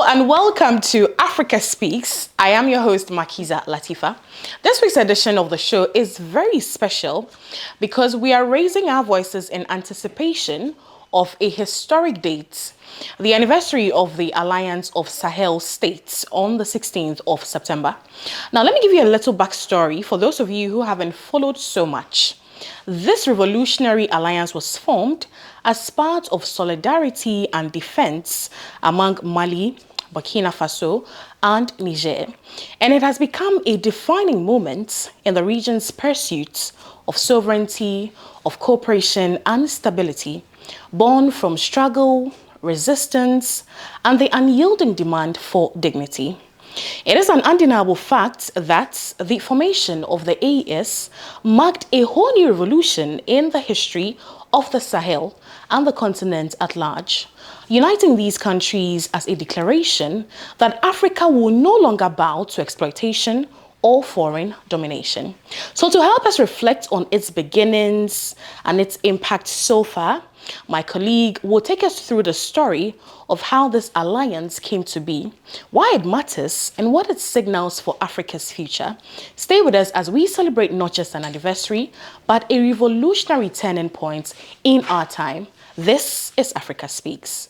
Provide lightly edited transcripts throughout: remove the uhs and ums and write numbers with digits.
and welcome to Africa Speaks. I am your host, Makiza Latifa. This week's edition of the show is very special because we are raising our voices in anticipation of a historic date, the anniversary of the Alliance of Sahel States on the 16th of September. Now, let me give you a little backstory for those of you who haven't followed so much. This revolutionary alliance was formed as part of solidarity and defense among Mali, Burkina Faso, and Niger, and it has become a defining moment in the region's pursuit of sovereignty, of cooperation, and stability, born from struggle, resistance, and the unyielding demand for dignity. It is an undeniable fact that the formation of the AES marked a whole new revolution in the history of the Sahel and the continent at large, uniting these countries as a declaration that Africa will no longer bow to exploitation or foreign domination. So to help us reflect on its beginnings and its impact so far, my colleague will take us through the story of how this alliance came to be, why it matters, and what it signals for Africa's future. Stay with us as we celebrate not just an anniversary, but a revolutionary turning point in our time. This is Africa Speaks.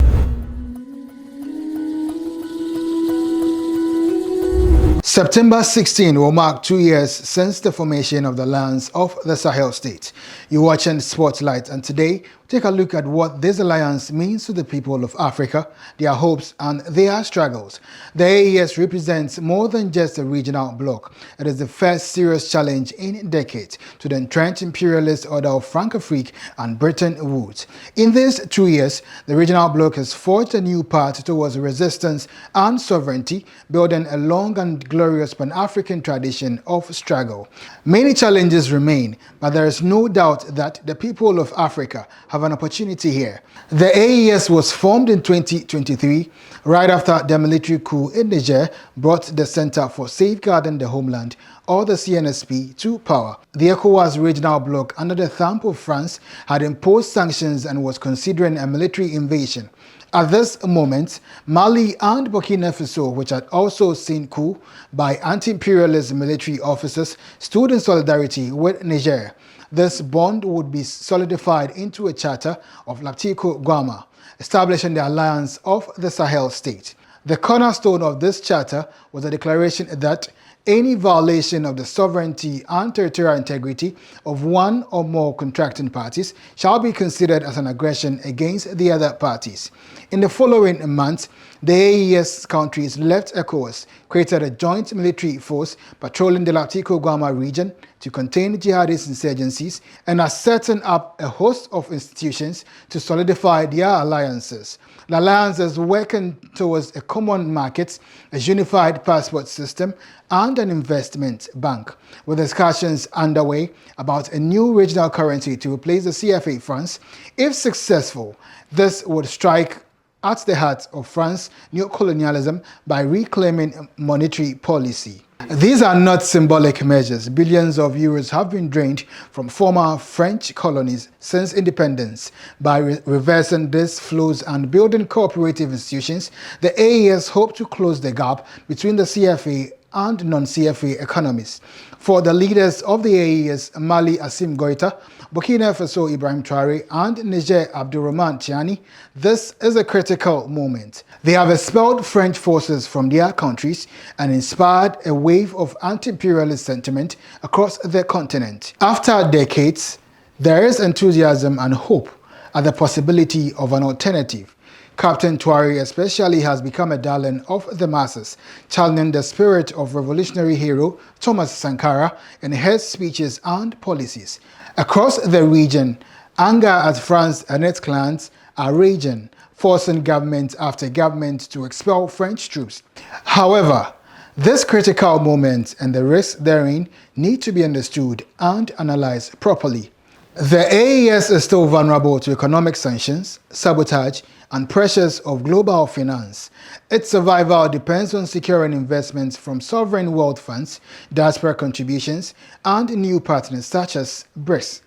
September 16 will mark 2 years since the formation of the Alliance of the Sahel State. You're watching Spotlight, and today take a look at what this alliance means to the people of Africa, their hopes and their struggles. The AES represents more than just a regional bloc. It is the first serious challenge in decades to the entrenched imperialist order of Francafrique and Bretton Woods. In these 2 years, the regional bloc has forged a new path towards resistance and sovereignty, building a long and glorious Pan-African tradition of struggle. Many challenges remain, but there is no doubt that the people of Africa have an opportunity here. The AES was formed in 2023, right after the military coup in Niger brought the Center for Safeguarding the Homeland, or the CNSP, to power. The ECOWAS regional bloc, under the thumb of France, had imposed sanctions and was considering a military invasion. At this moment, Mali and Burkina Faso, which had also seen coup by anti-imperialist military officers, stood in solidarity with Niger. This bond would be solidified into a charter of Latico Guama, establishing the alliance of the Sahel state. The cornerstone of this charter was a declaration that any violation of the sovereignty and territorial integrity of one or more contracting parties shall be considered as an aggression against the other parties. In the following months, the AES countries left ECOWAS, created a joint military force patrolling the Latico Guama region to contain jihadist insurgencies, and are setting up a host of institutions to solidify their alliances. The alliance is working towards a common market, a unified passport system, and an investment bank, with discussions underway about a new regional currency to replace the CFA francs. If successful, this would strike at the heart of France's neocolonialism by reclaiming monetary policy. These are not symbolic measures. Billions of euros have been drained from former French colonies since independence. By reversing these flows and building cooperative institutions, the AES hope to close the gap between the CFA and non-CFA economies. For the leaders of the AES, Mali Assimi Goïta, Burkina Faso Ibrahim Traoré, and Niger Abdourahmane Tiani, this is a critical moment. They have expelled French forces from their countries and inspired a wave of anti-imperialist sentiment across the continent. After decades, there is enthusiasm and hope at the possibility of an alternative. Captain Traoré especially has become a darling of the masses, channeling the spirit of revolutionary hero Thomas Sankara in his speeches and policies. Across the region, anger at France and its clans are raging, forcing government after government to expel French troops. However, this critical moment and the risks therein need to be understood and analyzed properly. The AES is still vulnerable to economic sanctions, sabotage, and pressures of global finance. Its survival depends on securing investments from sovereign wealth funds, diaspora contributions, and new partners such as BRICS.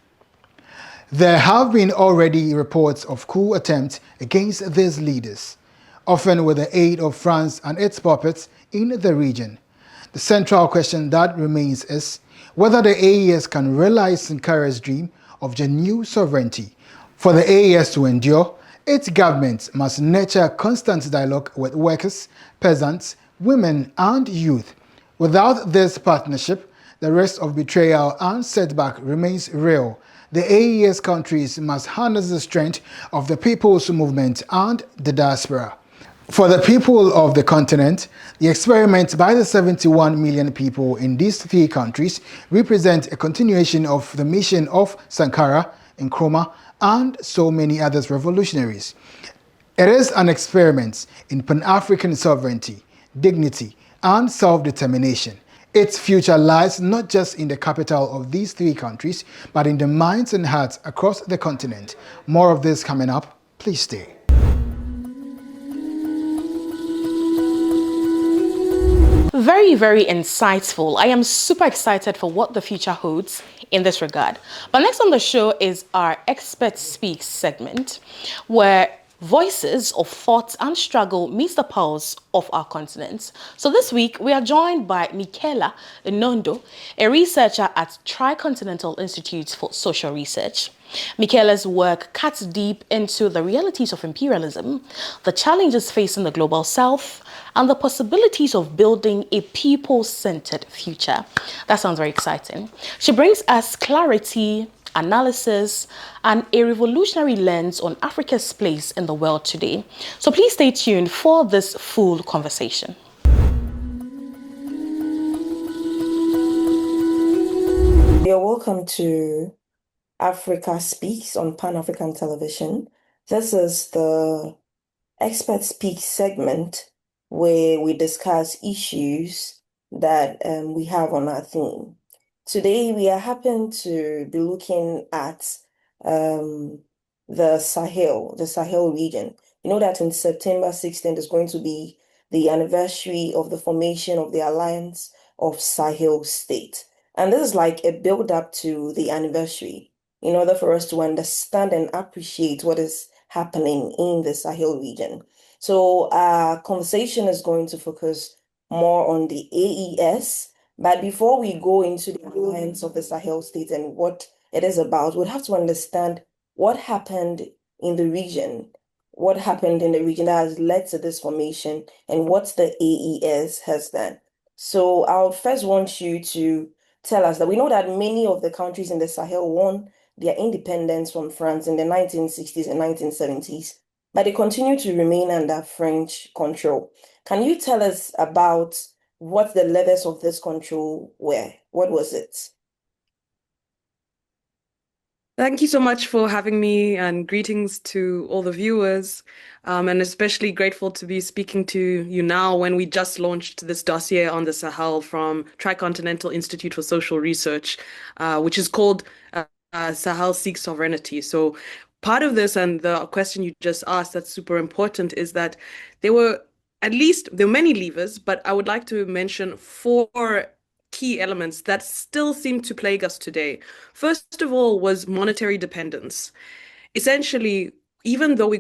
There have been already reports of coup attempts against these leaders. often with the aid of France and its puppets in the region. The central question that remains is whether the AES can realize Sankara's dream of genuine sovereignty. For the AES to endure, its government must nurture constant dialogue with workers, peasants, women, and youth. Without this partnership, the risk of betrayal and setback remains real. The AES countries must harness the strength of the people's movement and the diaspora. For the people of the continent, the experiment by the 71 million people in these three countries represent a continuation of the mission of Sankara, Nkrumah, and so many other revolutionaries. It is an experiment in Pan-African sovereignty, dignity, and self-determination. Its future lies not just in the capital of these three countries, but in the minds and hearts across the continent. More of this coming up. Please stay. Very, very insightful. I am super excited for what the future holds in this regard. But next on the show is our Expert Speaks segment, where voices of thought and struggle meets the pulse of our continent. So this week, we are joined by Michaela Inondo, a researcher at Tricontinental Institute for Social Research. Michaela's work cuts deep into the realities of imperialism, the challenges facing the global south, and the possibilities of building a people-centered future. That sounds very exciting. She brings us clarity, analysis, and a revolutionary lens on Africa's place in the world today. So please stay tuned for this full conversation. You're welcome to Africa Speaks on Pan-African Television. This is the Expert Speaks segment where we discuss issues that we have on our theme. Today, we are happen to be looking at the Sahel region. You know that in September 16th is going to be the anniversary of the formation of the Alliance of Sahel State. And this is like a build-up to the anniversary in order for us to understand and appreciate what is happening in the Sahel region. So our conversation is going to focus more on the AES. But before we go into the alliance of the Sahel state and what it is about, we'd have to understand what happened in the region, what happened in the region that has led to this formation, and what the AES has done. So I would first want you to tell us that we know that many of the countries in the Sahel won their independence from France in the 1960s and 1970s, but they continue to remain under French control. Can you tell us about what the levels of this control were? What was it? Thank you so much for having me, and greetings to all the viewers. And especially grateful to be speaking to you now when we just launched this dossier on the Sahel from Tricontinental Institute for Social Research, which is called Sahel Seeks Sovereignty. So part of this, and the question you just asked that's super important, is that there were many levers, but I would like to mention four key elements that still seem to plague us today. First of all was monetary dependence. Essentially, even though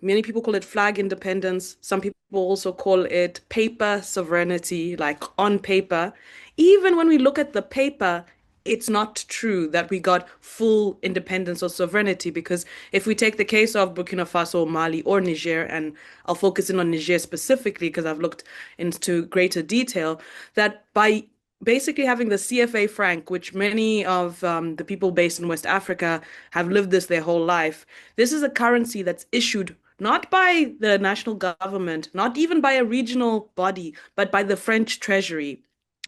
many people call it flag independence, some people also call it paper sovereignty, like on paper. Even when we look at the paper, it's not true that we got full independence or sovereignty, because if we take the case of Burkina Faso, Mali, or Niger, and I'll focus in on Niger specifically because I've looked into greater detail, that by basically having the CFA franc, which many of the people based in West Africa have lived this their whole life. This is a currency that's issued not by the national government, not even by a regional body, but by the French treasury.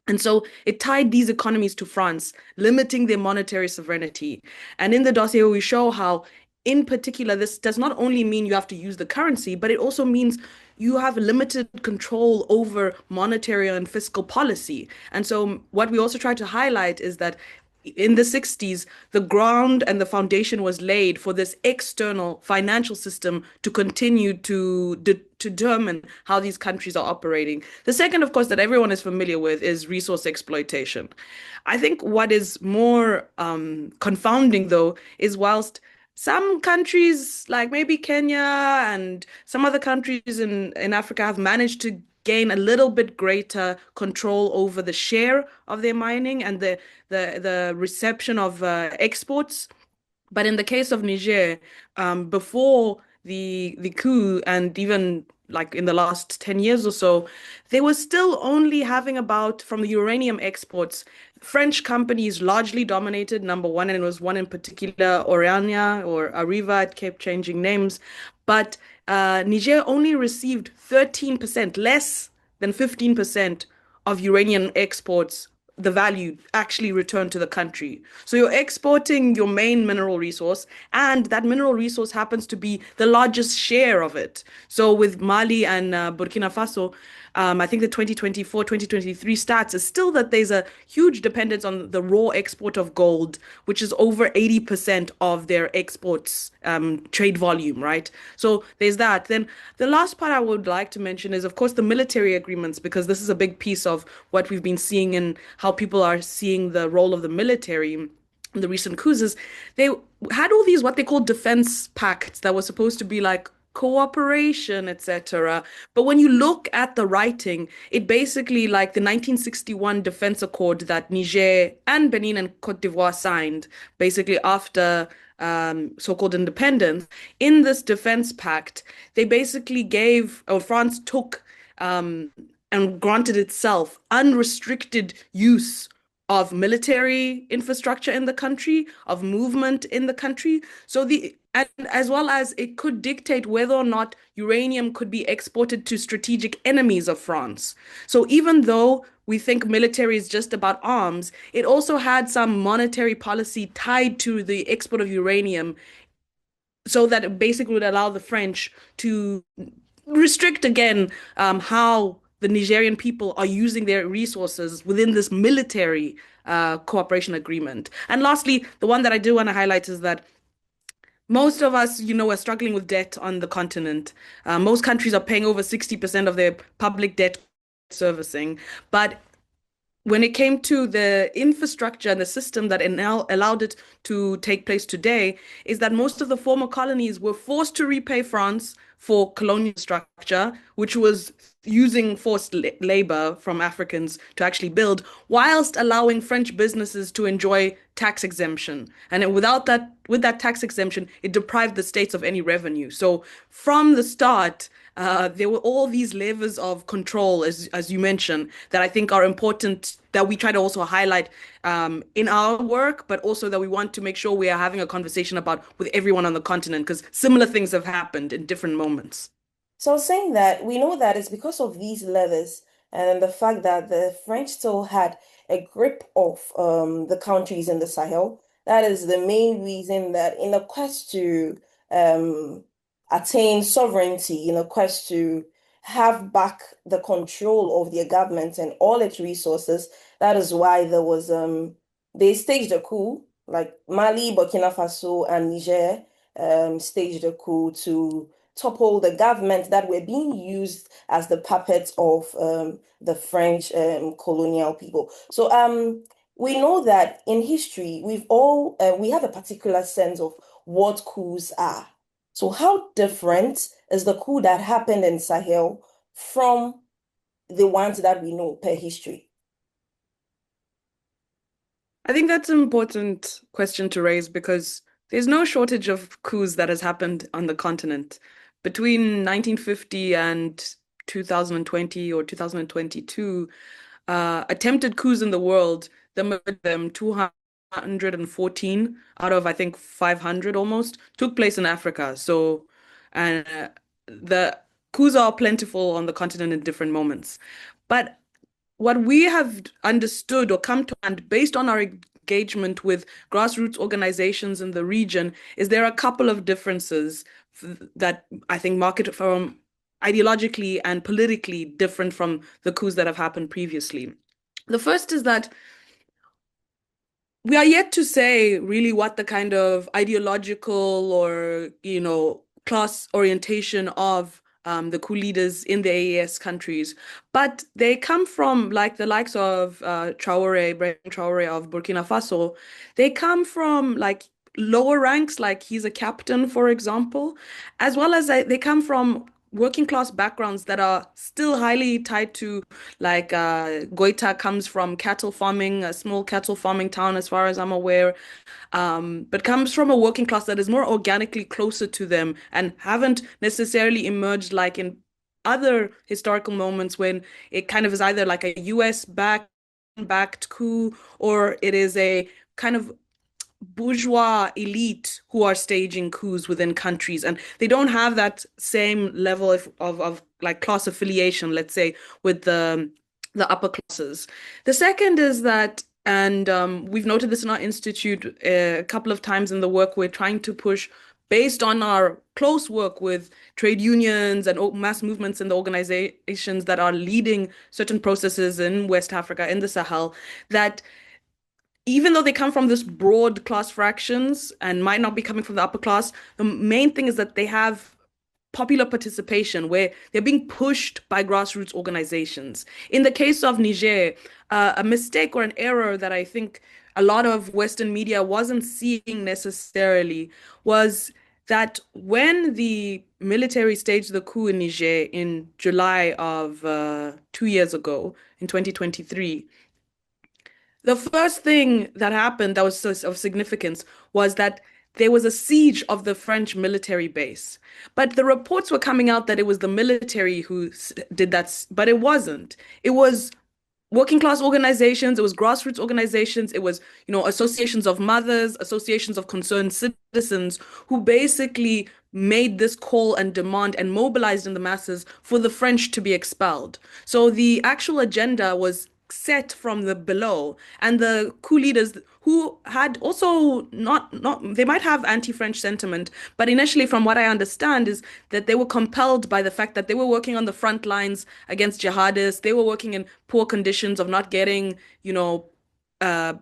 And so it tied these economies to France, limiting their monetary sovereignty. And in the dossier, we show how, in particular, this does not only mean you have to use the currency, but it also means you have limited control over monetary and fiscal policy. And so what we also try to highlight is that in the 60s, the ground and the foundation was laid for this external financial system to continue to determine how these countries are operating. The second, of course, that everyone is familiar with is resource exploitation. I think what is more confounding, though, is whilst some countries, like maybe Kenya and some other countries in Africa, have managed to gain a little bit greater control over the share of their mining and the reception of exports. But in the case of Niger, before the coup and even like in the last 10 years or so, they were still only having about, from the uranium exports, French companies largely dominated, number one, and it was one in particular, Orania or Arriva, it kept changing names. But Niger only received 13%, less than 15% of uranium exports, the value actually returned to the country. So you're exporting your main mineral resource, and that mineral resource happens to be the largest share of it. So with Mali and Burkina Faso, I think the 2024, 2023 stats is still that there's a huge dependence on the raw export of gold, which is over 80% of their exports trade volume, right? So there's that. Then the last part I would like to mention is, of course, the military agreements, because this is a big piece of what we've been seeing in how people are seeing the role of the military in the recent coups. Is they had all these what they call defense pacts that were supposed to be like cooperation, etc. But when you look at the writing, it basically like the 1961 Defense Accord that Niger and Benin and Cote d'Ivoire signed, basically after so-called independence. In this defense pact, they basically gave, or France took and granted itself unrestricted use of military infrastructure in the country, of movement in the country. So and as well as it could dictate whether or not uranium could be exported to strategic enemies of France. So even though we think military is just about arms, it also had some monetary policy tied to the export of uranium, so that it basically would allow the French to restrict again how the Nigerian people are using their resources within this military cooperation agreement. And lastly, the one that I do want to highlight is that most of us, are struggling with debt on the continent. Most countries are paying over 60% of their public debt servicing. But when it came to the infrastructure and the system that now allowed it to take place today, is that most of the former colonies were forced to repay France for colonial structure, which was using forced labor from Africans to actually build, whilst allowing French businesses to enjoy tax exemption. And with that tax exemption, it deprived the states of any revenue. So from the start, there were all these levers of control, as you mentioned, that I think are important, that we try to also highlight in our work, but also that we want to make sure we are having a conversation about with everyone on the continent, because similar things have happened in different moments. So I was saying that we know that it's because of these levers and the fact that the French still had a grip of the countries in the Sahel. That is the main reason that in a quest to um, attain sovereignty, in a quest to have back the control of their government and all its resources, that is why they staged a coup, like Mali, Burkina Faso, and Niger staged a coup to topple the government that were being used as the puppets of the French colonial people. So we know that in history, we have a particular sense of what coups are. So how different is the coup that happened in Sahel from the ones that we know per history? I think that's an important question to raise, because there's no shortage of coups that has happened on the continent. Between 1950 and 2020 or 2022, attempted coups in the world, them 214 out of, I think, 500 almost, took place in Africa. So, and the coups are plentiful on the continent in different moments. But what we have understood or come to, and based on our engagement with grassroots organizations in the region, is there are a couple of differences that I think mark it from ideologically and politically different from the coups that have happened previously. The first is that we are yet to say really what the kind of ideological or, class orientation of the coup leaders in the AES countries, but they come from like the likes of Traore, Ibrahim Traore of Burkina Faso. They come from like lower ranks, like he's a captain, for example, as well as they come from working class backgrounds that are still highly tied to, like Goita comes from cattle farming, a small cattle farming town, as far as I'm aware, but comes from a working class that is more organically closer to them and haven't necessarily emerged like in other historical moments when it kind of is either like a US backed coup, or it is a kind of bourgeois elite who are staging coups within countries, and they don't have that same level of like class affiliation, let's say, with the upper classes. The second is that, and we've noted this in our institute a couple of times in the work we're trying to push, based on our close work with trade unions and mass movements in the organizations that are leading certain processes in West Africa, in the Sahel, that even though they come from this broad class fractions and might not be coming from the upper class, the main thing is that they have popular participation where they're being pushed by grassroots organizations. In the case of Niger, a mistake or an error that I think a lot of Western media wasn't seeing necessarily was that when the military staged the coup in Niger in July of 2 years ago, in 2023, the first thing that happened that was of significance was that there was a siege of the French military base. But the reports were coming out that it was the military who did that, but it wasn't. It was working class organizations, it was grassroots organizations, it was, associations of mothers, associations of concerned citizens who basically made this call and demand and mobilized in the masses for the French to be expelled. So the actual agenda was set from the below, and the coup leaders who had also not they might have anti-French sentiment, but initially, from what I understand, is that they were compelled by the fact that they were working on the front lines against jihadists. They were working in poor conditions of not getting, uh,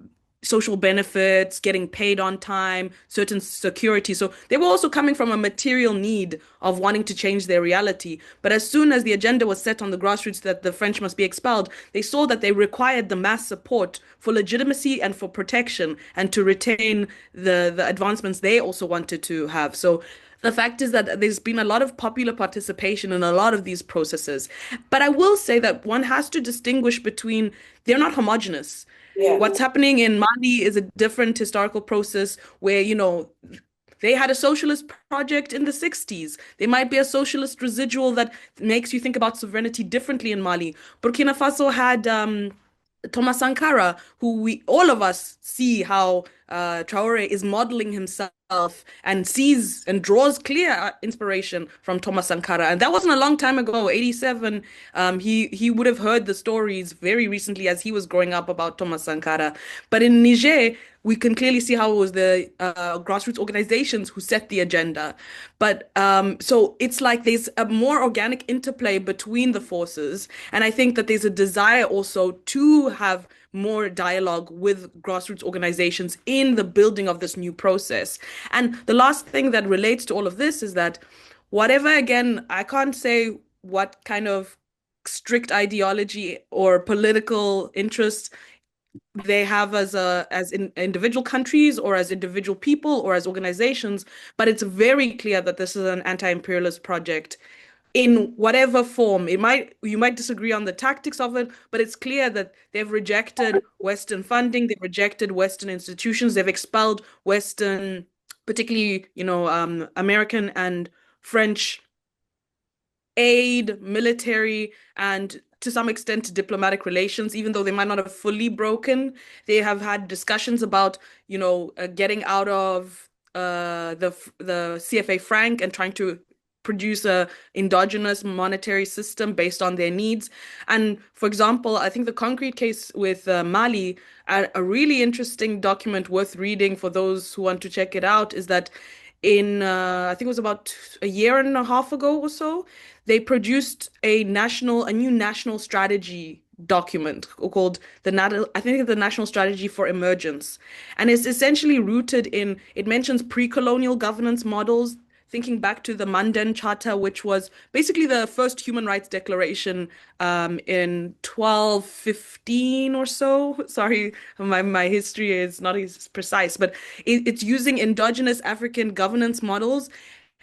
social benefits, getting paid on time, certain security. So they were also coming from a material need of wanting to change their reality. But as soon as the agenda was set on the grassroots that the French must be expelled, they saw that they required the mass support for legitimacy and for protection and to retain the advancements they also wanted to have. So the fact is that there's been a lot of popular participation in a lot of these processes. But I will say that one has to distinguish between, they're not homogenous. Yeah. What's happening in Mali is a different historical process where, they had a socialist project in the 60s. There might be a socialist residual that makes you think about sovereignty differently in Mali. Burkina Faso had Thomas Sankara, who all of us see how Traore is modeling himself and sees and draws clear inspiration from Thomas Sankara. And that wasn't a long time ago, 87. He would have heard the stories very recently as he was growing up about Thomas Sankara. But in Niger, we can clearly see how it was the grassroots organizations who set the agenda. But so it's like there's a more organic interplay between the forces. And I think that there's a desire also to have more dialogue with grassroots organizations in the building of this new process. And the last thing that relates to all of this is that whatever, again, I can't say what kind of strict ideology or political interests they have as in individual countries or as individual people or as organizations, but it's very clear that this is an anti-imperialist project in whatever form. You might disagree on the tactics of it, but it's clear that they've rejected Western funding, they've rejected Western institutions, they've expelled Western, particularly, American and French aid, military, and to some extent diplomatic relations, even though they might not have fully broken. They have had discussions about, getting out of the CFA franc and trying to produce a endogenous monetary system based on their needs. And for example, I think the concrete case with Mali, a really interesting document worth reading for those who want to check it out, is that in I think it was about a year and a half ago or so, they produced a new national strategy document called I think the National Strategy for Emergence. And it's essentially rooted in, it mentions pre-colonial governance models thinking back to the Manden Charter, which was basically the first human rights declaration in 1215 or so. Sorry, my history is not as precise, but it's using endogenous African governance models.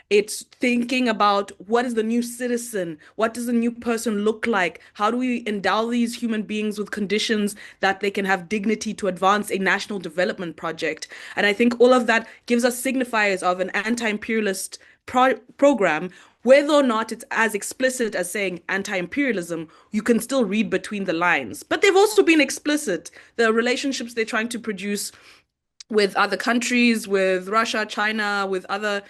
It's thinking about what is the new citizen? What does a new person look like? How do we endow these human beings with conditions that they can have dignity to advance a national development project? And I think all of that gives us signifiers of an anti-imperialist program. Whether or not it's as explicit as saying anti-imperialism, you can still read between the lines. But they've also been explicit. The relationships they're trying to produce with other countries, with Russia, China, with other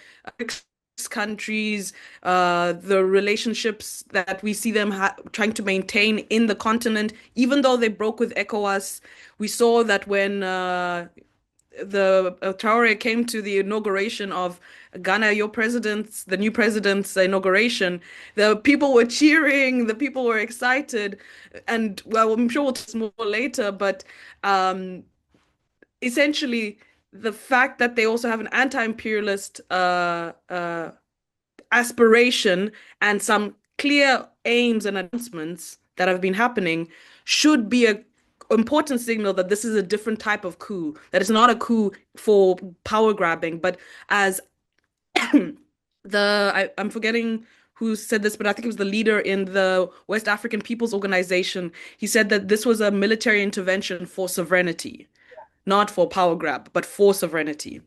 countries, the relationships that we see them trying to maintain in the continent, even though they broke with ECOWAS. We saw that when the Traore came to the inauguration of Ghana, the new president's inauguration, the people were cheering, the people were excited, and well, I'm sure we'll talk more later, but essentially the fact that they also have an anti-imperialist aspiration and some clear aims and announcements that have been happening should be a important signal that this is a different type of coup, that it's not a coup for power grabbing, but as I'm forgetting who said this, but I think it was the leader in the West African People's Organization. He said that this was a military intervention for sovereignty, not for power grab, but for sovereignty.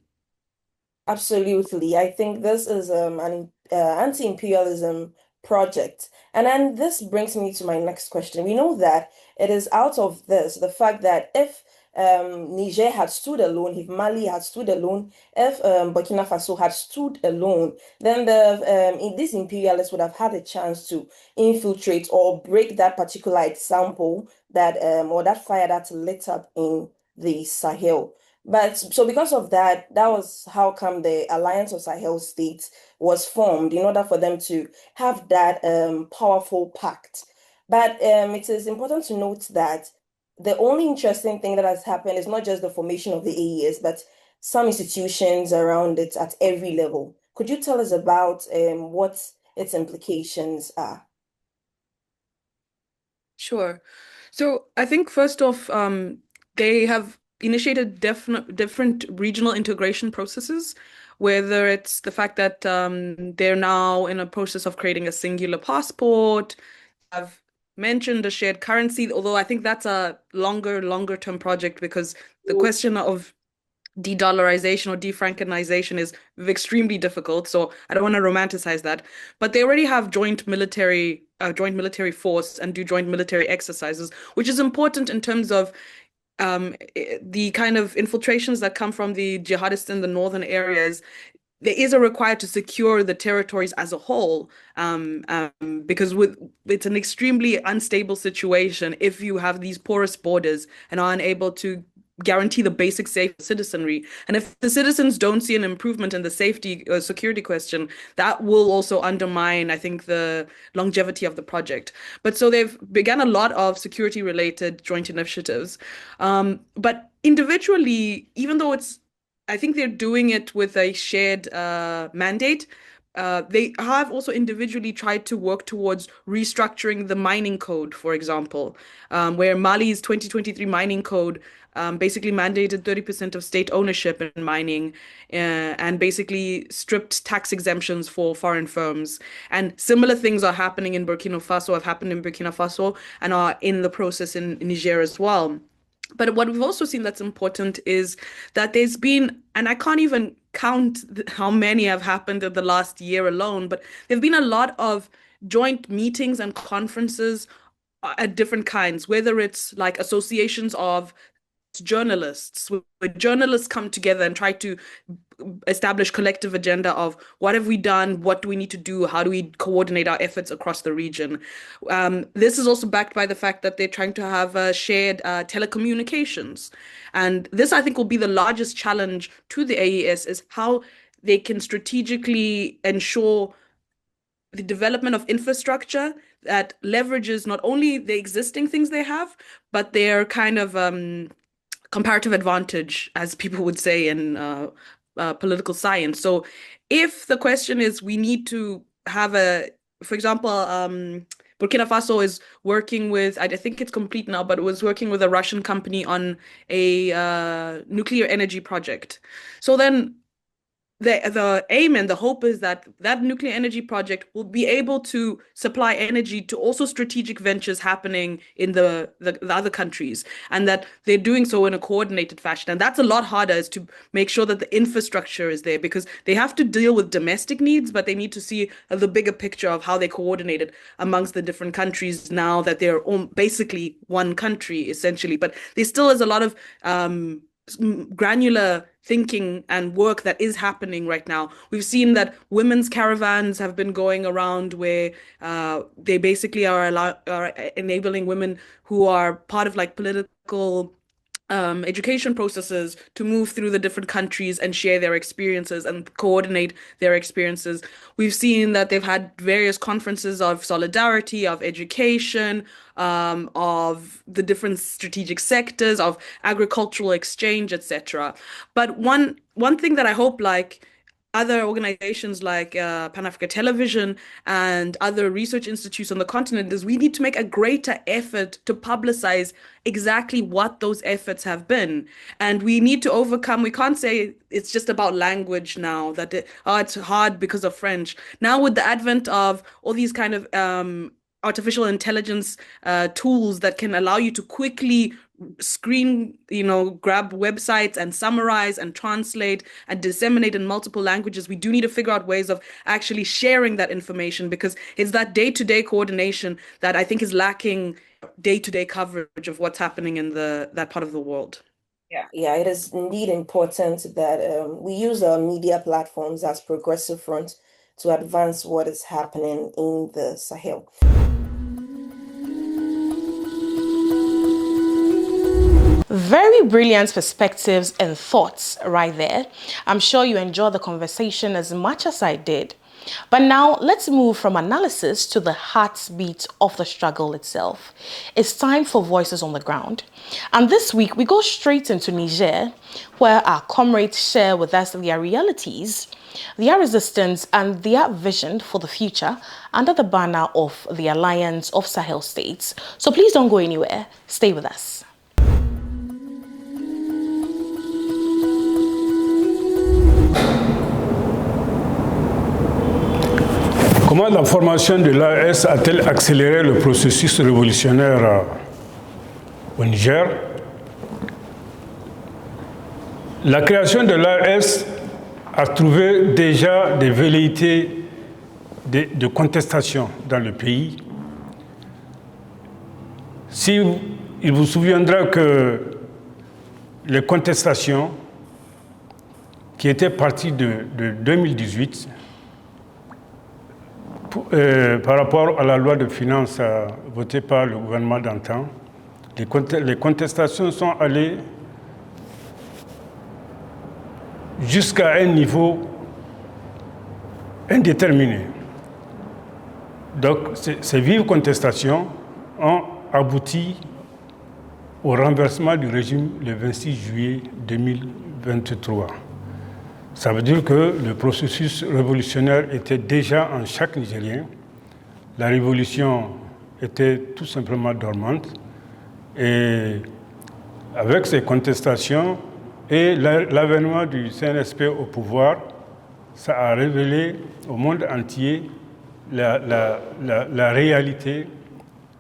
Absolutely. I think this is an anti-imperialism project. And then this brings me to my next question. We know that it is out of this, the fact that if Niger had stood alone, if Mali had stood alone, if Burkina Faso had stood alone, then these imperialists would have had a chance to infiltrate or break that particular example that or that fire that lit up in the Sahel. But so because of that, that was how come the Alliance of Sahel States was formed in order for them to have that powerful pact. But it is important to note that the only interesting thing that has happened is not just the formation of the AES, but some institutions around it at every level. Could you tell us about what its implications are? Sure. So I think first off, they have initiated different regional integration processes, whether it's the fact that they're now in a process of creating a singular passport. I've mentioned a shared currency, although I think that's a longer term project because the question of de-dollarization or de-frankenization is extremely difficult. So I don't want to romanticize that. But they already have joint military force and do joint military exercises, which is important in terms of the kind of infiltrations that come from the jihadists in the northern areas. There is a require to secure the territories as a whole, because it's an extremely unstable situation if you have these porous borders and are unable to guarantee the basic safe citizenry. And if the citizens don't see an improvement in the safety or security question, that will also undermine, I think, the longevity of the project. But so they've begun a lot of security related joint initiatives. But individually, even though I think they're doing it with a shared mandate. They have also individually tried to work towards restructuring the mining code, for example, where Mali's 2023 mining code basically mandated 30% of state ownership in mining and basically stripped tax exemptions for foreign firms. And similar things are happening in Burkina Faso, have happened in Burkina Faso, and are in the process in Niger as well. But what we've also seen that's important is that there's been, and I can't even count how many have happened in the last year alone, but there've been a lot of joint meetings and conferences at different kinds, whether it's like associations of journalists, where journalists come together and try to establish collective agenda of what have we done, what do we need to do, how do we coordinate our efforts across the region. This is also backed by the fact that they're trying to have shared telecommunications. And this, I think, will be the largest challenge to the AES is how they can strategically ensure the development of infrastructure that leverages not only the existing things they have, but their kind of comparative advantage, as people would say in political science. So if the question is we need to have for example, Burkina Faso is working with, I think it's complete now, but it was working with a Russian company on a nuclear energy project. So then the aim and the hope is that that nuclear energy project will be able to supply energy to also strategic ventures happening in the other countries, and that they're doing so in a coordinated fashion. And that's a lot harder, is to make sure that the infrastructure is there, because they have to deal with domestic needs, but they need to see the bigger picture of how they coordinate it amongst the different countries now that they're all basically one country, essentially. But there still is a lot of granular thinking and work that is happening right now. We've seen that women's caravans have been going around where they basically are enabling women who are part of like political education processes to move through the different countries and share their experiences and coordinate their experiences. We've seen that they've had various conferences of solidarity, of education, of the different strategic sectors, of agricultural exchange, etc. But one thing that I hope, like other organizations like Pan Africa Television and other research institutes on the continent, is we need to make a greater effort to publicize exactly what those efforts have been. And we need to overcome, we can't say it's just about language now, that it's hard because of French. Now with the advent of all these kind of artificial intelligence tools that can allow you to quickly grab websites and summarize and translate and disseminate in multiple languages, we do need to figure out ways of actually sharing that information, because it's that day-to-day coordination that I think is lacking day-to-day coverage of what's happening in that part of the world. Yeah, it is indeed important that we use our media platforms as progressive front to advance what is happening in the Sahel. Very brilliant perspectives and thoughts right there. I'm sure you enjoyed the conversation as much as I did. But now let's move from analysis to the heartbeat of the struggle itself. It's time for Voices on the Ground. And this week we go straight into Niger, where our comrades share with us their realities, their resistance, and their vision for the future under the banner of the Alliance of Sahel States. So please don't go anywhere. Stay with us. Comment la formation de l'AES a-t-elle accéléré le processus révolutionnaire au Niger? La création de l'AES a trouvé déjà des velléités de contestation dans le pays. Il vous souviendra que les contestations qui étaient parties de 2018 par rapport à la loi de finances votée par le gouvernement d'antan, les contestations sont allées jusqu'à un niveau indéterminé. Donc, ces vives contestations ont abouti au renversement du régime le 26 juillet 2023. Ça veut dire que le processus révolutionnaire était déjà en chaque Nigérien. La révolution était tout simplement dormante. Et avec ces contestations et l'avènement du CNSP au pouvoir, ça a révélé au monde entier la réalité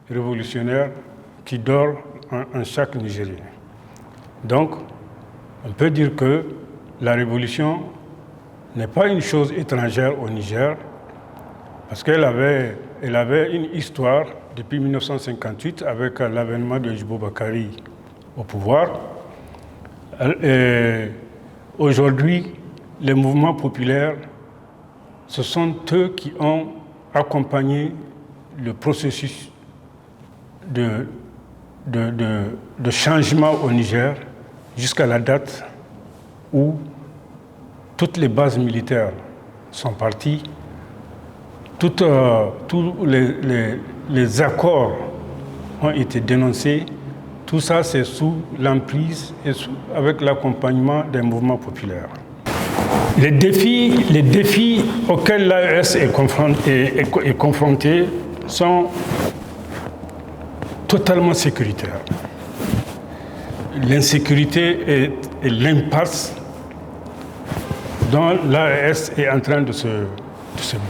révolutionnaire qui dort en chaque Nigérien. Donc, on peut dire que la révolution n'est pas une chose étrangère au Niger, parce qu'elle avait une histoire depuis 1958 avec l'avènement de Djibo Bakary au pouvoir. Aujourd'hui, les mouvements populaires, ce sont eux qui ont accompagné le processus de changement au Niger jusqu'à la date où toutes les bases militaires sont parties, tous les accords ont été dénoncés. Tout ça, c'est sous l'emprise et avec l'accompagnement des mouvements populaires. Les défis auxquels l'AES est confronté sont totalement sécuritaires. L'insécurité et l'impasse dont l'AES est en train de se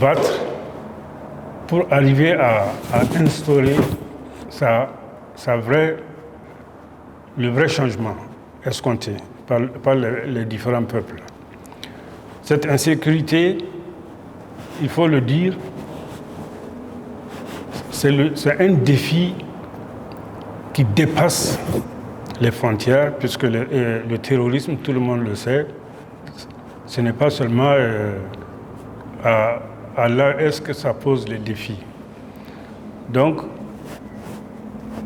battre pour arriver à instaurer le vrai changement escompté par les différents peuples. Cette insécurité, il faut le dire, c'est un défi qui dépasse les frontières, puisque le terrorisme, tout le monde le sait, ce n'est pas seulement à l'AES que ça pose les défis. Donc,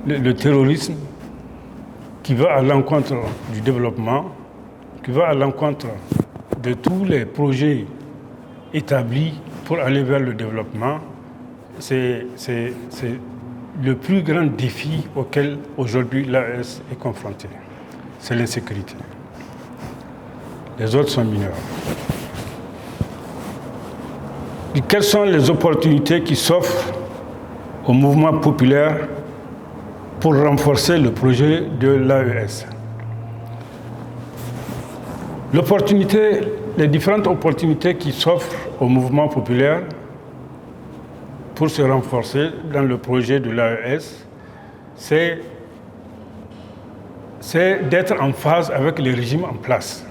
le terrorisme qui va à l'encontre du développement, qui va à l'encontre de tous les projets établis pour aller vers le développement, c'est le plus grand défi auquel aujourd'hui l'AES est confrontée. C'est l'insécurité. Les autres sont mineurs. Et quelles sont les opportunités qui s'offrent au mouvement populaire pour renforcer le projet de l'AES? Les différentes opportunités qui s'offrent au mouvement populaire pour se renforcer dans le projet de l'AES, c'est d'être en phase avec les régimes en place.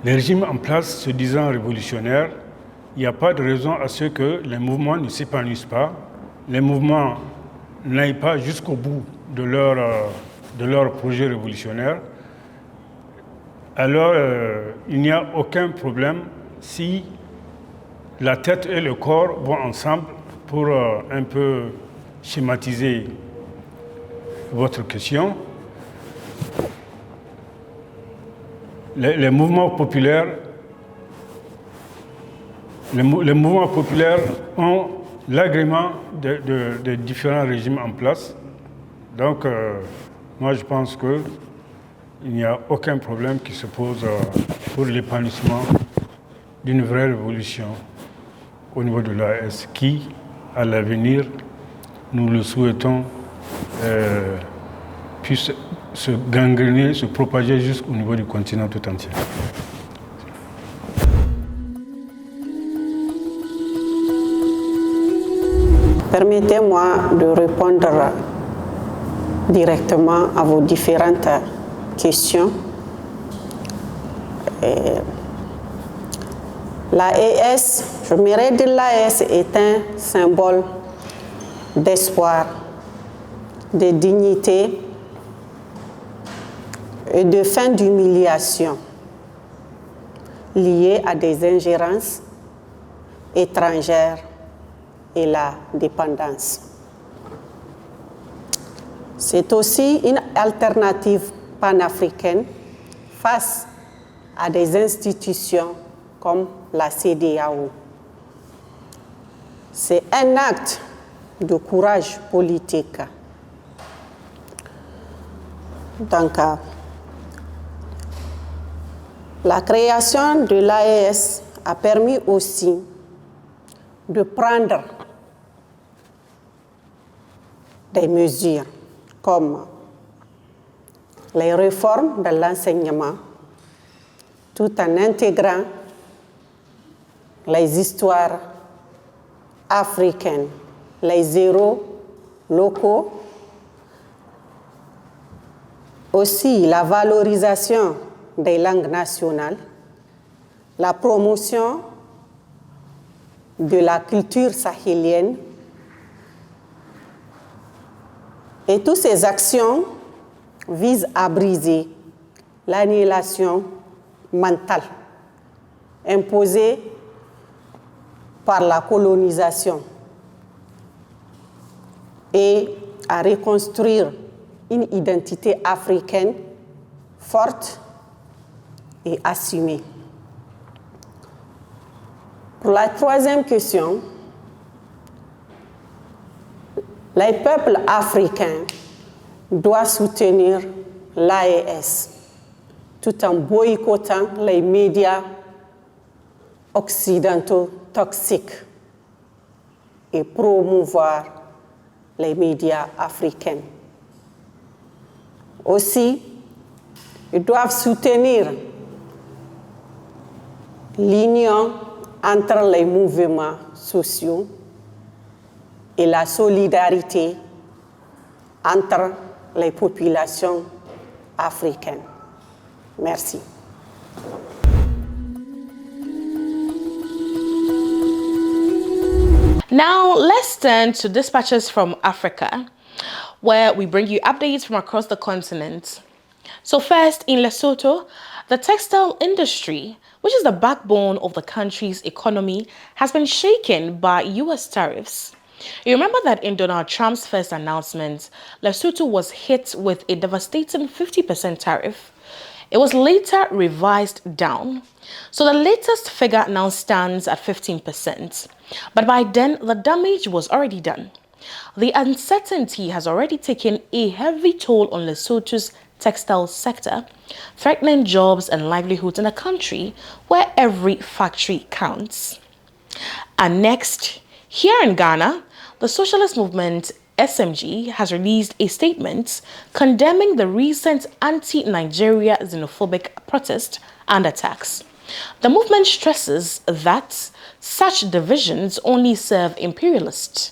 Les régimes en place se disant révolutionnaires, il n'y a pas de raison à ce que les mouvements ne s'épanouissent pas, les mouvements n'aillent pas jusqu'au bout de leur projet révolutionnaire. Alors, il n'y a aucun problème si la tête et le corps vont ensemble pour un peu schématiser votre question. Les mouvements populaires ont l'agrément de différents régimes en place. Donc, moi, je pense qu'il n'y a aucun problème qui se pose pour l'épanouissement d'une vraie révolution au niveau de l'AES qui, à l'avenir, nous le souhaitons, puisse se gangréner, se propager jusqu'au niveau du continent tout entier. Permettez-moi de répondre directement à vos différentes questions. L'AES, je me dis l'AES est un symbole d'espoir, de dignité et de fin d'humiliation liée à des ingérences étrangères et la dépendance. C'est aussi une alternative panafricaine face à des institutions comme la CEDEAO. C'est un acte de courage politique. Donc, la création de l'AES a permis aussi de prendre des mesures comme les réformes de l'enseignement, tout en intégrant les histoires africaines, les héros locaux, aussi la valorisation des langues nationales, la promotion de la culture sahélienne. Et toutes ces actions visent à briser l'annihilation mentale imposée par la colonisation et à reconstruire une identité africaine forte et assumée. Pour la troisième question, les peuples africains doivent soutenir l'AES tout en boycottant les médias occidentaux toxiques et promouvoir les médias africains. Aussi, ils doivent soutenir l'union entre les mouvements sociaux et la solidarité entre les populations africaines. Merci. Now, let's turn to dispatches from Africa, where we bring you updates from across the continent. So first, in Lesotho, the textile industry, which is the backbone of the country's economy, has been shaken by US tariffs. You remember that in Donald Trump's first announcement, Lesotho was hit with a devastating 50% tariff. It was later revised down. So the latest figure now stands at 15%. But by then, the damage was already done. The uncertainty has already taken a heavy toll on Lesotho's textile sector, threatening jobs and livelihoods in a country where every factory counts. And next, here in Ghana, the socialist movement SMG has released a statement condemning the recent anti-Nigeria xenophobic protest and attacks. The movement stresses that such divisions only serve imperialists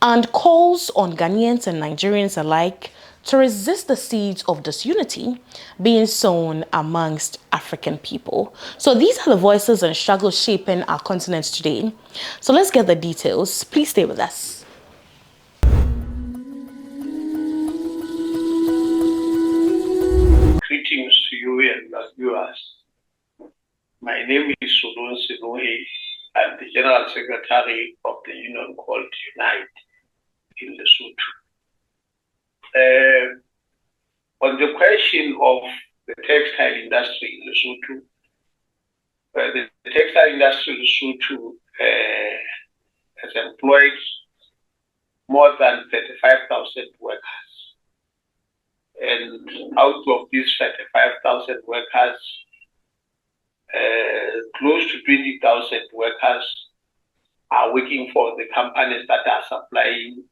and calls on Ghanaians and Nigerians alike to resist the seeds of disunity being sown amongst African people. So these are the voices and struggles shaping our continent today. So let's get the details. Please stay with us. Greetings to you and your viewers. My name is Solon Sinohe. I'm the General Secretary of the union called Unite in Lesotho. On the question of the textile industry in Lesotho, the textile industry in Lesotho has employed more than 35,000 workers. And out of these 35,000 workers, close to 20,000 workers are working for the companies that are supplying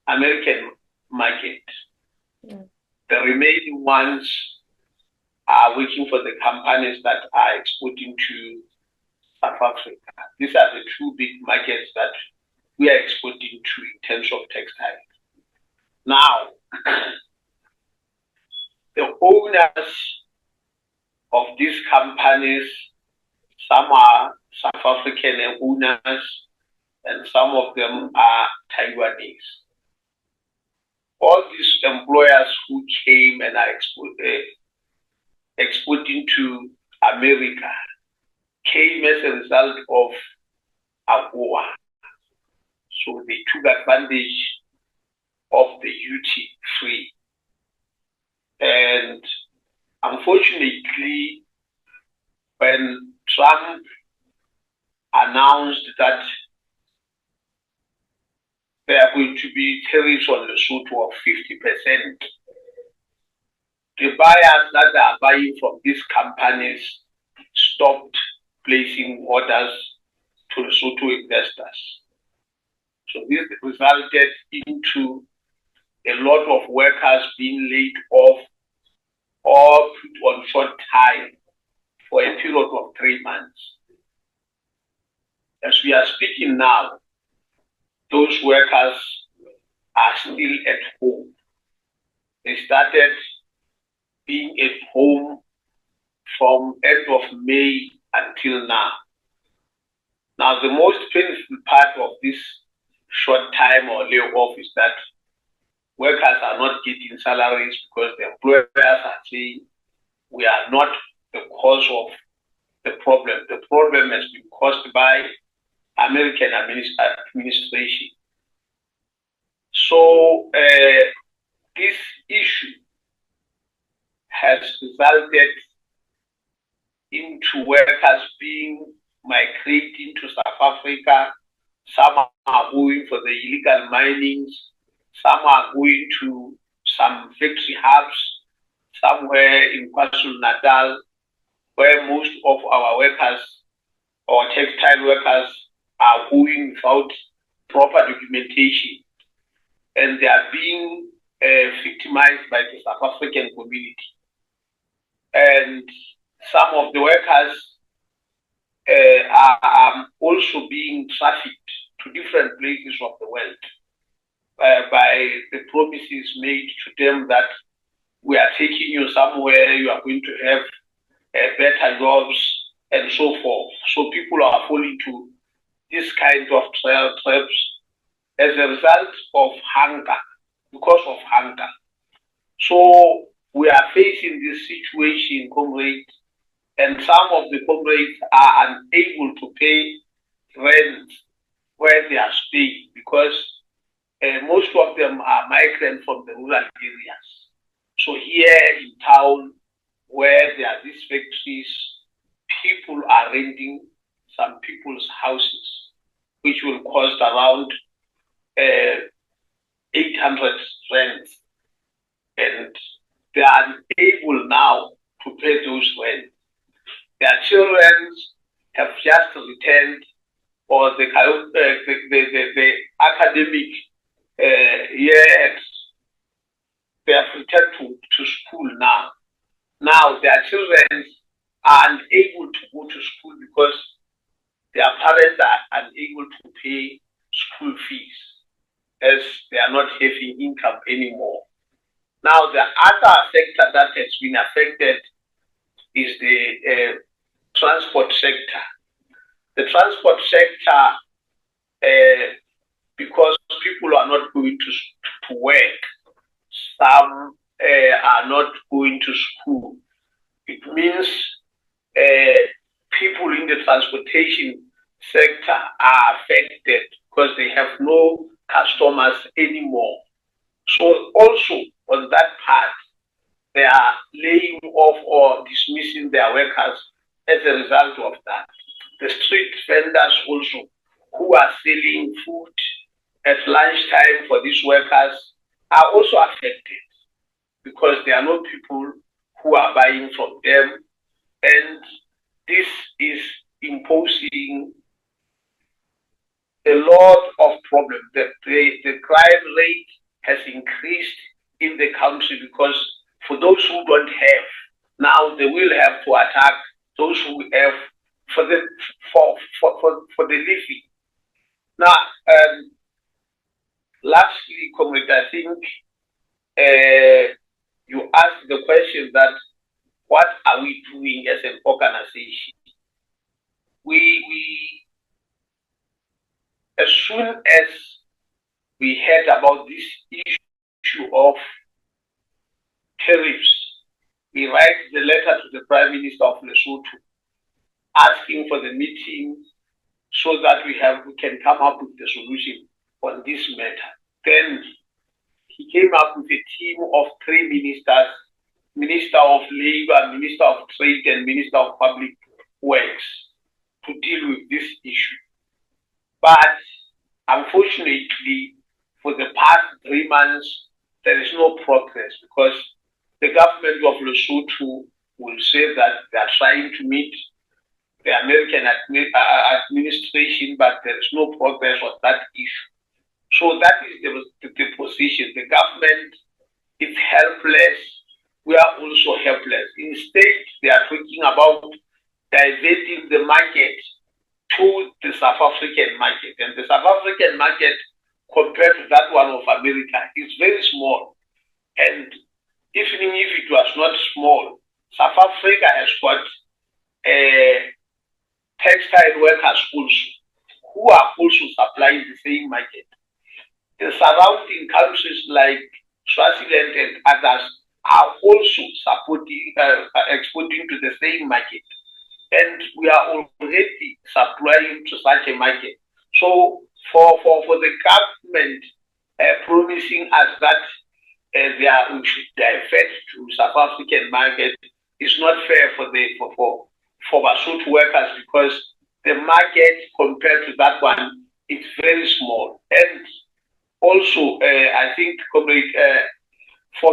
American market. The remaining ones are working for the companies that are exporting to South Africa. These are the two big markets that we are exporting to in terms of textiles. Now, the owners of these companies, some are South African owners, and some of them are Taiwanese. All these employers who came and are exporting to America came as a result of AGOA. So they took advantage of the duty free. And unfortunately, when Trump announced that there are going to be tariffs on Lesotho of 50%, the buyers that are buying from these companies stopped placing orders to Lesotho investors. So this resulted into a lot of workers being laid off or put on short time for a period of 3 months. As we are speaking now, those workers are still at home. They started being at home from end of May until now. Now, the most painful part of this short time or layoff is that workers are not getting salaries because the employers are saying we are not the cause of the problem. The problem has been caused by American administration. So this issue has resulted into workers being migrating to South Africa. Some are going for the illegal minings. Some are going to some factory hubs somewhere in KwaZulu-Natal, where most of our workers or textile workers are going without proper documentation, and they are being victimized by the South African community. And some of the workers are also being trafficked to different places of the world by the promises made to them that we are taking you somewhere, you are going to have better jobs, and so forth. So people are falling to this kind of traps as a result of hunger, because of hunger. So we are facing this situation, comrades, and some of the comrades are unable to pay rent where they are staying because most of them are migrants from the rural areas. So here in town, where there are these factories, people are renting some people's houses, which will cost around 800 rents, and they are unable now to pay those rents. Their children have just returned, or the academic year, they have returned to school now. Now their children are unable to go to school because their parents are unable to pay school fees as they are not having income anymore. Now the other sector that has been affected is the transport sector. The transport sector, because people are not going to work, some are not going to school. It means people in the transportation sector are affected because they have no customers anymore. So also on that part, they are laying off or dismissing their workers as a result of that. The street vendors also, who are selling food at lunchtime for these workers, are also affected because there are no people who are buying from them, and this is imposing a lot of problems. The crime rate has increased in the country because for those who don't have, now they will have to attack those who have for the living. Now, lastly, comrade, I think you asked the question that what are we doing as an organization? We as soon as we heard about this issue of tariffs, we write the letter to the Prime Minister of Lesotho asking for the meeting so that we can come up with the solution on this matter. Then he came up with a team of 3 ministers: Minister of Labor, Minister of Trade, and Minister of Public Works, to deal with this issue. But unfortunately, for the past 3 months, there is no progress because the government of Lesotho will say that they are trying to meet the American administration, but there is no progress on that issue. So that is the position. The government is helpless. We are also helpless. Instead, they are talking about diverting the market to the South African market. And the South African market, compared to that one of America, is very small. And even if it was not small, South Africa has got textile workers also, who are also supplying the same market. The surrounding countries like Swaziland and others are also exporting to the same market. And we are already supplying to such a market. So for the government promising us that we should divert to South African market is not fair for Basotho workers, because the market compared to that one is very small. And also, I think, for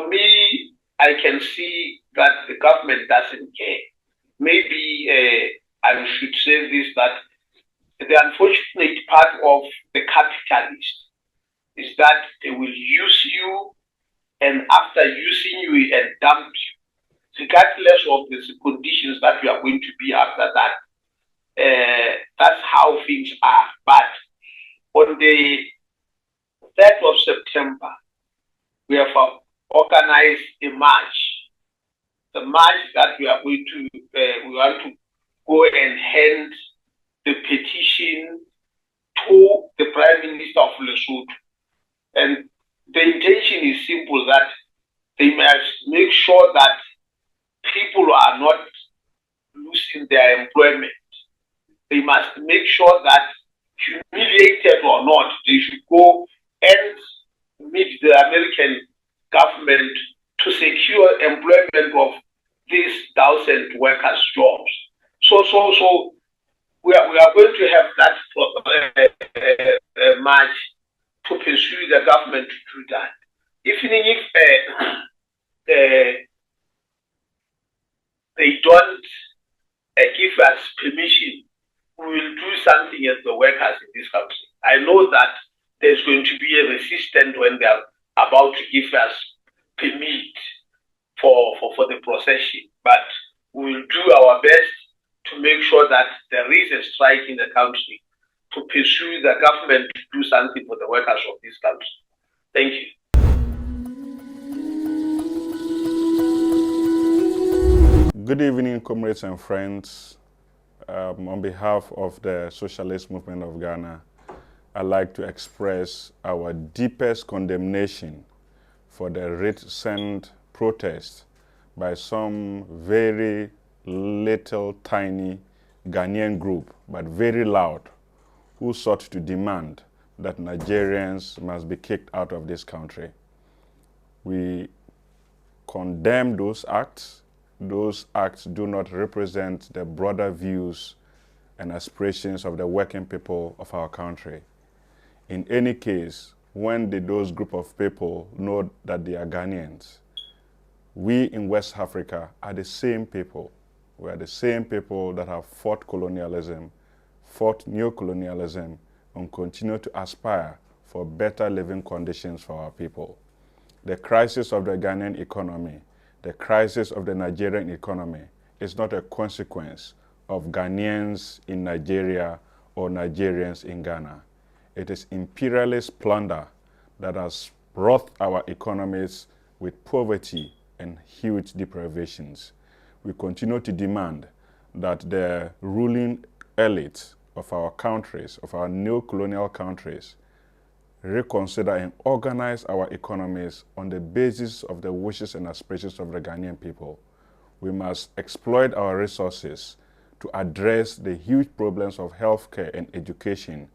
me, I can see that the government doesn't care. Maybe I should say this, that the unfortunate part of the capitalist is that they will use you, and after using you and dump you, regardless of the conditions that you are going to be after that. That's how things are. But on the 3rd of September, we have organized a march. The march that we are going to, we want to go and hand the petition to the Prime Minister of Lesotho. And the intention is simple, that they must make sure that people are not losing their employment. They must make sure that, humiliated or not, they should go and meet the American government to secure employment of these 1,000 workers' jobs. So we are going to have that march to pursue the government to do that. Even if they don't give us permission, we will do something as the workers in this country. I know that there's going to be a resistance when they are about to give us permit for the procession, but we will do our best to make sure that there is a strike in the country to pursue the government to do something for the workers of this country. Thank you. Good evening, comrades and friends. On behalf of the Socialist Movement of Ghana, I'd like to express our deepest condemnation for the recent protest by some very little, tiny Ghanaian group, but very loud, who sought to demand that Nigerians must be kicked out of this country. We condemn those acts. Those acts do not represent the broader views and aspirations of the working people of our country. In any case, when those group of people know that they are Ghanaians, we in West Africa are the same people. We are the same people that have fought colonialism, fought neocolonialism, and continue to aspire for better living conditions for our people. The crisis of the Ghanaian economy, the crisis of the Nigerian economy is not a consequence of Ghanaians in Nigeria or Nigerians in Ghana. It is imperialist plunder that has brought our economies with poverty and huge deprivations. We continue to demand that the ruling elite of our countries, of our neo-colonial countries, reconsider and organize our economies on the basis of the wishes and aspirations of the Ghanaian people. We must exploit our resources to address the huge problems of healthcare and education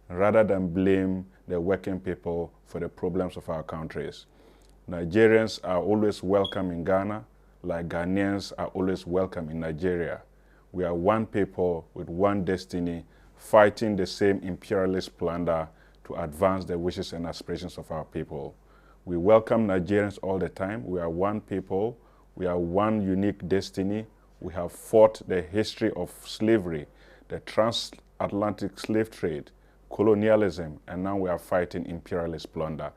rather than blame the working people for the problems of our countries. Nigerians are always welcome in Ghana, like Ghanaians are always welcome in Nigeria. We are one people with one destiny, fighting the same imperialist plunder to advance the wishes and aspirations of our people. We welcome Nigerians all the time. We are one people. We are one unique destiny. We have fought the history of slavery, the transatlantic slave trade, colonialism, and now we are fighting imperialist plunder.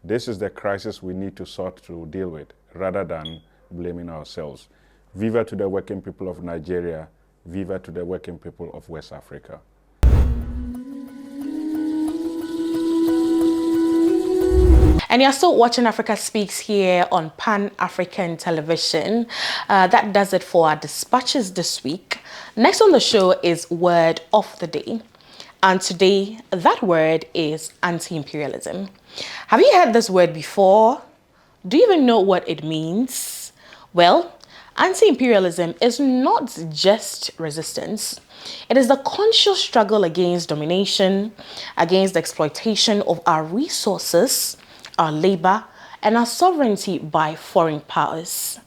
This is the crisis we need to sort to deal with, rather than blaming ourselves. Viva to the working people of Nigeria. Viva to the working people of West Africa. And you're still watching Africa Speaks here on Pan-African Television. That does it for our dispatches this week. Next on the show is Word of the Day. And today, that word is anti-imperialism. Have you heard this word before? Do you even know what it means? Well, anti-imperialism is not just resistance. It is the conscious struggle against domination, against the exploitation of our resources, our labor, and our sovereignty by foreign powers.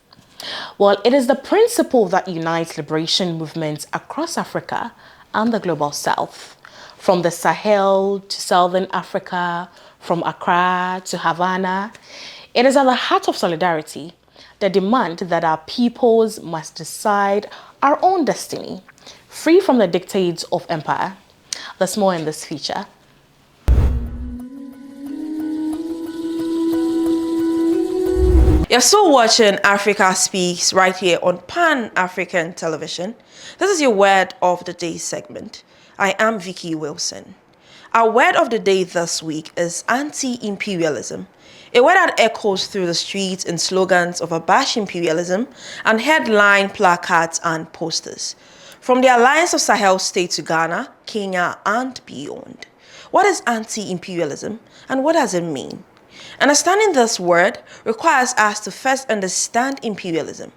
Well, it is the principle that unites liberation movements across Africa and the global south, from the Sahel to Southern Africa, from Accra to Havana. It is at the heart of solidarity, the demand that our peoples must decide our own destiny, free from the dictates of empire. There's more in this feature. You're still watching Africa Speaks right here on Pan-African Television. This is your Word of the Day segment. I am Vicky Wilson. Our word of the day this week is anti-imperialism, a word that echoes through the streets in slogans of abash imperialism and headline placards and posters. From the Alliance of Sahel States to Ghana, Kenya, and beyond. What is anti-imperialism and what does it mean? Understanding this word requires us to first understand imperialism.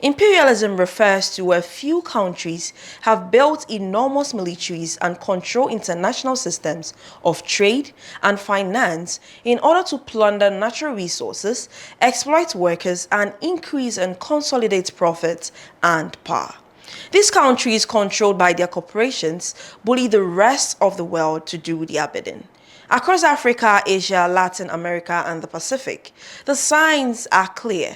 Imperialism refers to where few countries have built enormous militaries and control international systems of trade and finance in order to plunder natural resources, exploit workers, and increase and consolidate profits and power. These countries, controlled by their corporations, bully the rest of the world to do their bidding. Across Africa, Asia, Latin America, and the Pacific, the signs are clear.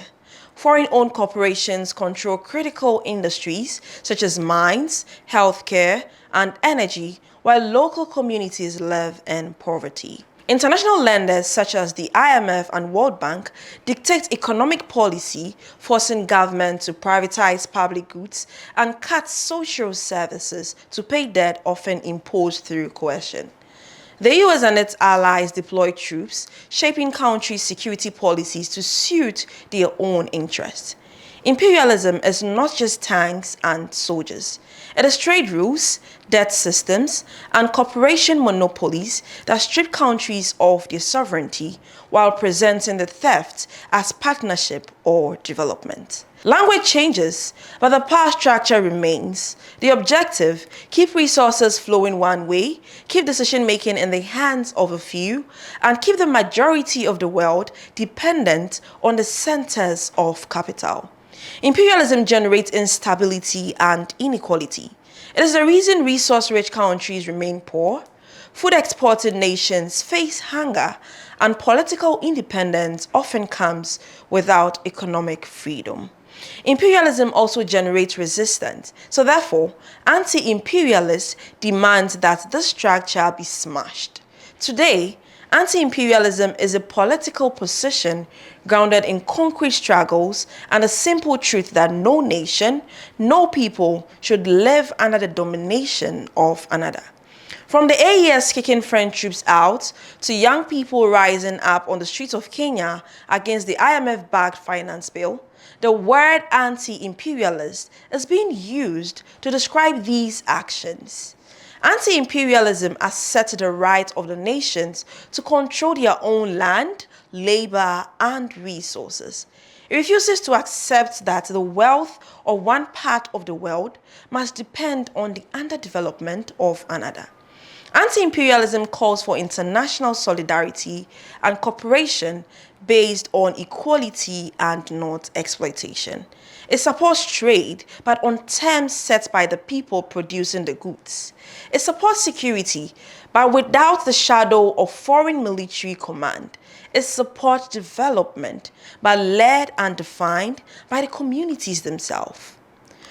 Foreign-owned corporations control critical industries such as mines, healthcare, and energy, while local communities live in poverty. International lenders such as the IMF and World Bank dictate economic policy, forcing government to privatize public goods and cut social services to pay debt often imposed through coercion. The US and its allies deploy troops, shaping countries' security policies to suit their own interests. Imperialism is not just tanks and soldiers. It is trade rules, debt systems, and corporation monopolies that strip countries of their sovereignty while presenting the theft as partnership or development. Language changes, but the power structure remains. The objective: keep resources flowing one way, keep decision-making in the hands of a few, and keep the majority of the world dependent on the centers of capital. Imperialism generates instability and inequality. It is the reason resource-rich countries remain poor, food-exporting nations face hunger, and political independence often comes without economic freedom. Imperialism also generates resistance, so therefore, anti-imperialists demand that this structure be smashed. Today, anti-imperialism is a political position grounded in concrete struggles and the simple truth that no nation, no people should live under the domination of another. From the AES kicking French troops out to young people rising up on the streets of Kenya against the IMF-backed finance bill, the word anti-imperialist is being used to describe these actions. Anti-imperialism asserts the right of the nations to control their own land, labor, and resources. It refuses to accept that the wealth of one part of the world must depend on the underdevelopment of another. Anti-imperialism calls for international solidarity and cooperation based on equality and not exploitation. It supports trade, but on terms set by the people producing the goods. It supports security, but without the shadow of foreign military command. It supports development, but led and defined by the communities themselves.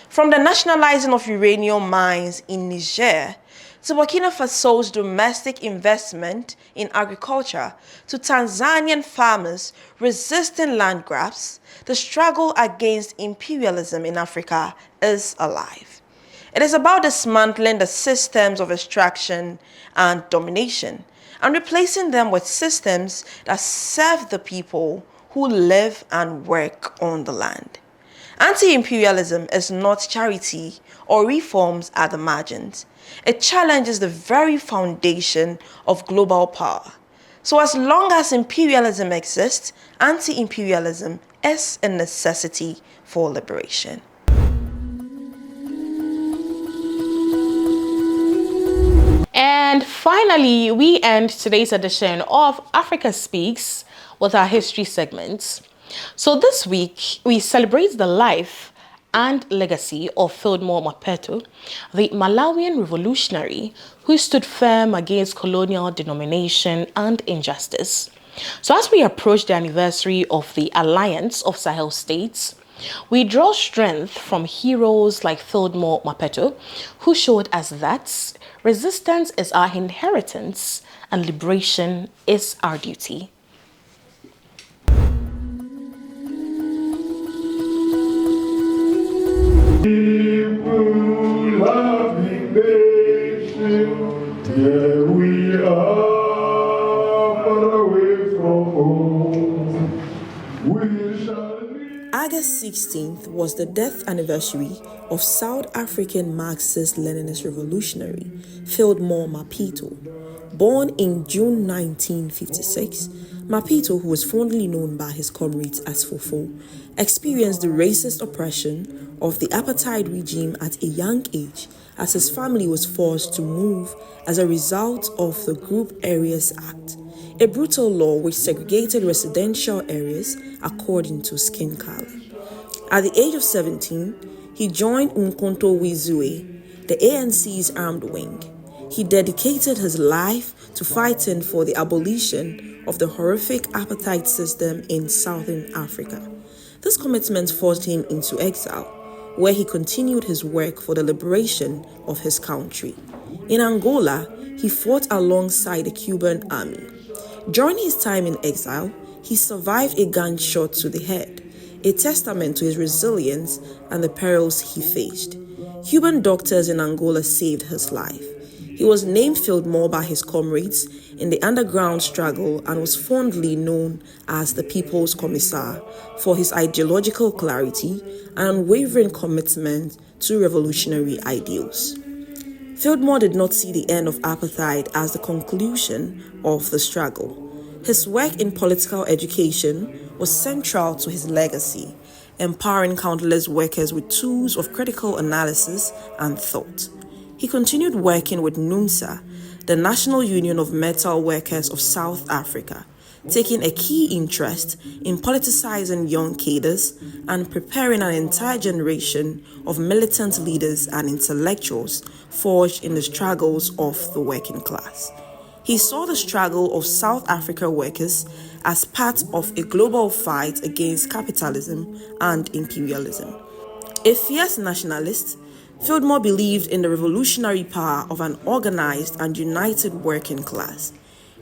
From the nationalizing of uranium mines in Niger, to Burkina Faso's domestic investment in agriculture, to Tanzanian farmers resisting land grabs, the struggle against imperialism in Africa is alive. It is about dismantling the systems of extraction and domination and replacing them with systems that serve the people who live and work on the land. Anti-imperialism is not charity or reforms at the margins. It challenges the very foundation of global power. So as long as imperialism exists, anti-imperialism is a necessity for liberation. And finally, we end today's edition of Africa Speaks with our history segments. So this week, we celebrate the life and legacy of Fillmore Mapeto, the Malawian revolutionary who stood firm against colonial domination and injustice. So as we approach the anniversary of the Alliance of Sahel States, We draw strength from heroes like Fieldmore Mapeto, who showed us that resistance is our inheritance and liberation is our duty. Here we are, far away from home. We shall live. August 16th was the death anniversary of South African Marxist-Leninist revolutionary Fieldmore Mapeto. Born in June 1956, Mapeto, who was fondly known by his comrades as Fofo, experienced the racist oppression of the apartheid regime at a young age as his family was forced to move as a result of the Group Areas Act, a brutal law which segregated residential areas according to skin color. At the age of 17, he joined Umkhonto Wezizwe, the ANC's armed wing. He dedicated his life to fighting for the abolition of the horrific apartheid system in Southern Africa. This commitment forced him into exile, where he continued his work for the liberation of his country. In Angola, he fought alongside the Cuban army. During his time in exile, he survived a gunshot to the head, a testament to his resilience and the perils he faced. Cuban doctors in Angola saved his life. He was named Fieldmore by his comrades in the underground struggle and was fondly known as the People's Commissar for his ideological clarity and unwavering commitment to revolutionary ideals. Fieldmore did not see the end of apartheid as the conclusion of the struggle. His work in political education was central to his legacy, empowering countless workers with tools of critical analysis and thought. He continued working with NUMSA, the National Union of Metal Workers of South Africa, taking a key interest in politicizing young cadres and preparing an entire generation of militant leaders and intellectuals forged in the struggles of the working class. He saw the struggle of South Africa workers as part of a global fight against capitalism and imperialism. A fierce nationalist, Fieldmore believed in the revolutionary power of an organized and united working class.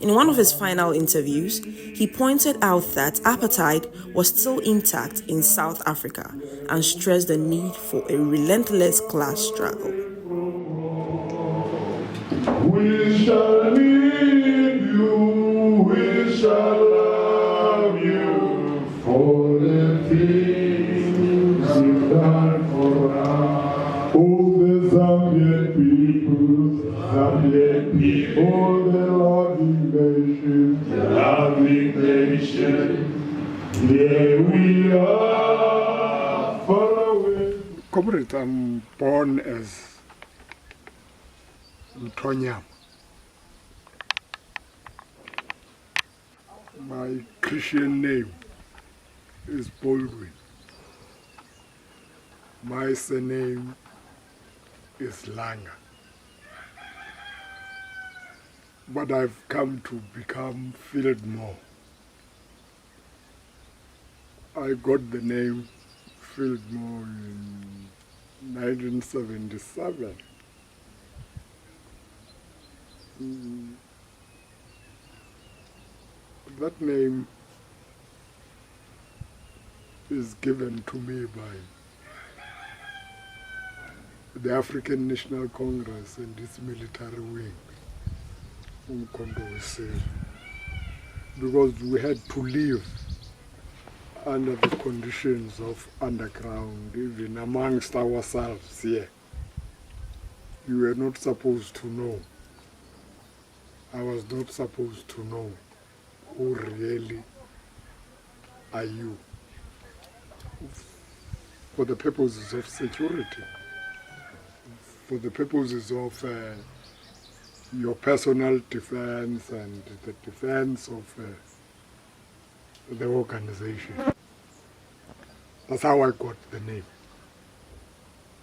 In one of his final interviews, he pointed out that apartheid was still intact in South Africa and stressed the need for a relentless class struggle. We shall leave you, we shall love you for the things you've done for us. Oh, the Zambian people, oh, the loving nation, here we are, far away. Comrade, I'm born as Mtonya. My Christian name is Baldwin. My surname is Langa. But I've come to become Fieldmore. I got the name Fieldmore in 1977. That name is given to me by the African National Congress and its military wing, Umkhonto Wezizwe, because we had to live under the conditions of underground, even amongst ourselves here. You were not supposed to know. I was not supposed to know who really are you for the purposes of security, for the purposes of your personal defense and the defense of the organization. That's how I got the name.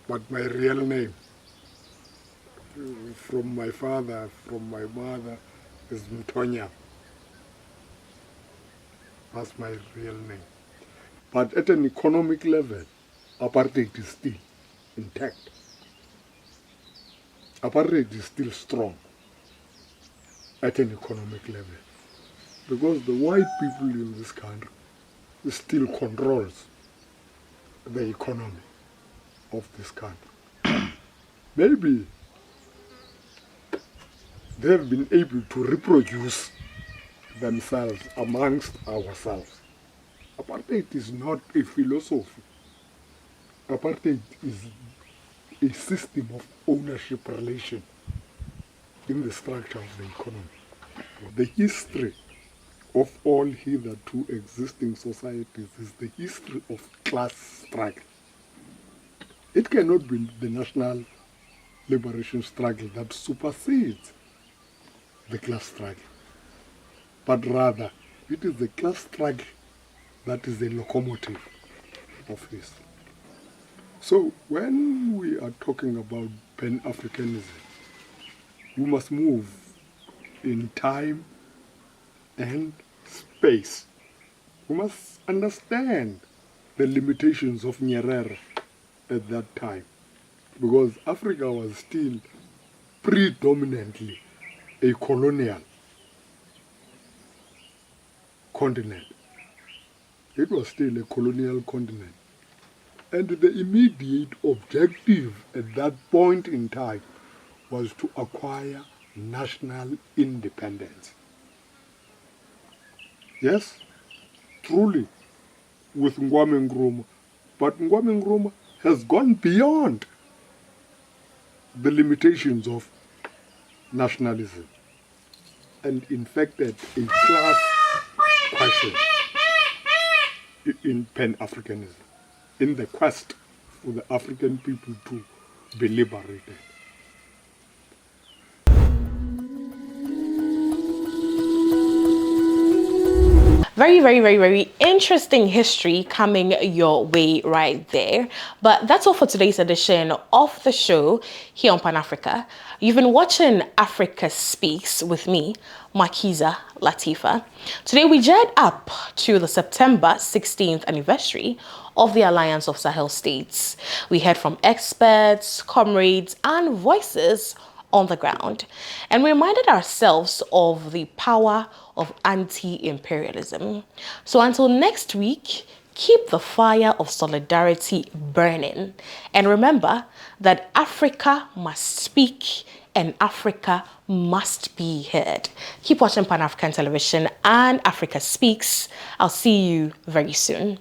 But my real name, from my father, from my mother, is Mtonya. That's my real name. But at an economic level, apartheid is still intact. Apartheid is still strong at an economic level because the white people in this country still controls the economy of this country. Maybe they have been able to reproduce themselves amongst ourselves. Apartheid is not a philosophy. Apartheid is a system of ownership relation in the structure of the economy. The history of all hitherto existing societies is the history of class struggle. It cannot be the national liberation struggle that supersedes the class struggle, but rather it is the class struggle that is the locomotive of history. So when we are talking about Pan-Africanism, we must move in time and space. We must understand the limitations of Nyerere at that time, because Africa was still predominantly a colonial continent. It was still a colonial continent. And the immediate objective at that point in time was to acquire national independence. Yes, truly, with Ngwame Nkrumah. But Ngwame Nkrumah has gone beyond the limitations of nationalism and infected a class question in Pan-Africanism, in the quest for the African people to be liberated. Very, very, very, very interesting history coming your way right there. But that's all for today's edition of the show here on Pan Africa. You've been watching Africa Speaks with me, Makiza Latifa. Today we jet up to the September 16th anniversary of the Alliance of Sahel States. We heard from experts, comrades, and voices on the ground, and we reminded ourselves of the power of anti-imperialism. So until next week, keep the fire of solidarity burning, and remember that Africa must speak and Africa must be heard. Keep watching Pan-African Television and Africa Speaks. I'll see you very soon.